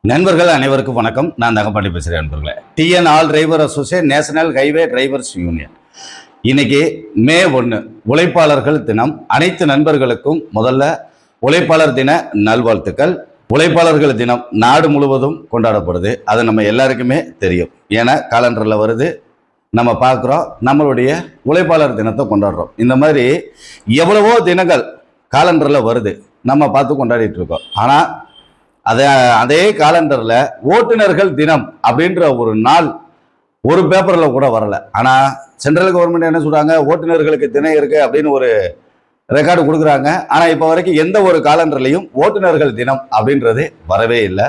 நண்பர்கள் அனைவருக்கும் வணக்கம். நான் தங்கப்பாண்டி பேசுகிறேன். நண்பர்களே, TN all driver association, national highway drivers union. இன்னைக்கு மே 1 உழைப்பாளர்கள் தினம். அனைத்து நண்பர்களுக்கும் முதல்ல உழைப்பாளர் தின நல்வாழ்த்துக்கள். உழைப்பாளர்கள் தினம் நாடு முழுவதும் கொண்டாடப்படுது. அது நம்ம எல்லாருக்குமே தெரியும். ஏன்னா காலண்டரில் வருது, நம்ம பார்க்குறோம், நம்மளுடைய உழைப்பாளர் தினத்தை கொண்டாடுறோம். இந்த மாதிரி எவ்வளவோ தினங்கள் காலண்டரில் வருது, நம்ம பார்த்து கொண்டாடிட்டு இருக்கோம். ஆனால் அதே காலண்டர்ல ஓட்டுநர்கள் தினம் அப்படின்ற ஒரு நாள் ஒரு பேப்பர்ல கூட வரல. ஆனா சென்ட்ரல் கவர்மெண்ட் என்ன சொல்றாங்க, ஓட்டுநர்களுக்கு தினம் இருக்கு அப்படின்னு ஒரு ரெக்கார்டு கொடுக்குறாங்க. ஆனா இப்ப வரைக்கும் எந்த ஒரு காலண்டர்லையும் ஓட்டுநர்கள் தினம் அப்படின்றது வரவே இல்லை.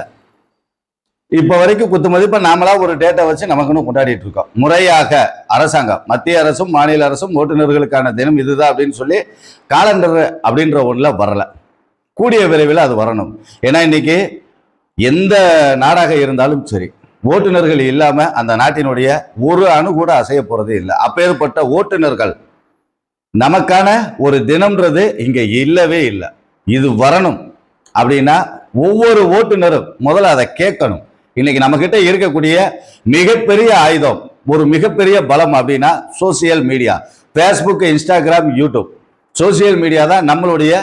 இப்ப வரைக்கும் குத்து மதிப்பா நாமளா ஒரு டேட்டா வச்சு நமக்குன்னு கொண்டாடிட்டு இருக்கோம். முறையாக அரசாங்கம், மத்திய அரசும் மாநில அரசும் ஓட்டுநர்களுக்கான தினம் இதுதான் அப்படின்னு சொல்லி காலண்டர் அப்படின்ற ஒண்ணுல வரல. கூடிய விரைவில் அது வரணும். ஏன்னா இன்னைக்கு எந்த நாடாக இருந்தாலும் சரி, ஓட்டுநர்கள் இல்லாம அந்த நாட்டினுடைய ஒரு அணு கூட அசைய போறது இல்லை. அப்பேற்பட்ட ஓட்டுநர்கள் நமக்கான ஒரு தினம்ன்றது இங்க இல்லவே இல்லை. இது வரணும் அப்படின்னா ஒவ்வொரு ஓட்டுநரும் முதல்ல அதை கேட்கணும். இன்னைக்கு நம்ம கிட்ட இருக்கக்கூடிய மிகப்பெரிய ஆயுதம், ஒரு மிகப்பெரிய பலம் அப்படின்னா social media. Facebook, Instagram, YouTube, social media தான் நம்மளுடைய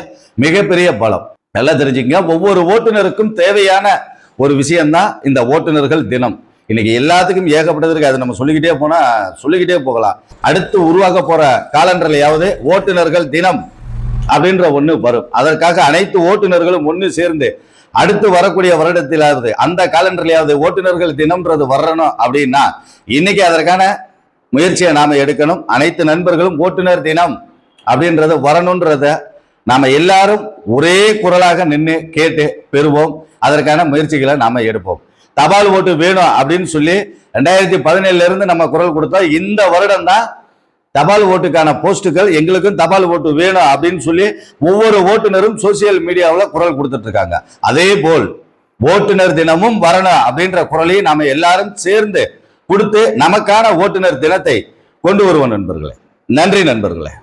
மிகப்பெரிய பலம். நல்லா தெரிஞ்சுங்க. ஒவ்வொரு ஓட்டுநருக்கும் தேவையான ஒரு விஷயம்தான் இந்த ஓட்டுநர்கள் தினம். இன்னைக்கு எல்லாத்துக்கும் ஏகப்பட்டது இருக்கு. அதை நம்ம சொல்லிக்கிட்டே போகலாம். அடுத்து உருவாக்க போற காலண்டர்லயாவது ஓட்டுநர்கள் தினம் அப்படின்ற ஒண்ணு வரும். அதற்காக அனைத்து ஓட்டுநர்களும் ஒண்ணு சேர்ந்து அடுத்து வரக்கூடிய வருடத்திலாவது அந்த காலண்டர்லயாவது ஓட்டுநர்கள் தினம்ன்றது வரணும். அப்படின்னா இன்னைக்கு அதற்கான முயற்சியை நாம எடுக்கணும். அனைத்து நண்பர்களும் ஓட்டுநர் தினம் அப்படின்றது வரணும்ன்றத நாம எல்லாரும் ஒரே குரலாக நின்று கேட்டு பெறுவோம். அதற்கான முயற்சிகளை நாம எடுப்போம். தபால் ஓட்டு வேணும் அப்படின்னு சொல்லி 2017 இருந்து நம்ம குரல் கொடுத்தோம். இந்த வருடம் தான் தபால் ஓட்டுக்கான போஸ்டுகள், எங்களுக்கும் தபால் ஓட்டு வேணும் அப்படின்னு சொல்லி ஒவ்வொரு ஓட்டுநரும் சோசியல் மீடியாவில் குரல் கொடுத்துட்டு இருக்காங்க. அதே போல் ஓட்டுநர் தினமும் வரணும் அப்படின்ற குரலையும் நாம எல்லாரும் சேர்ந்து கொடுத்து நமக்கான ஓட்டுநர் தினத்தை கொண்டு வருவோம் நண்பர்களே. நன்றி நண்பர்களே.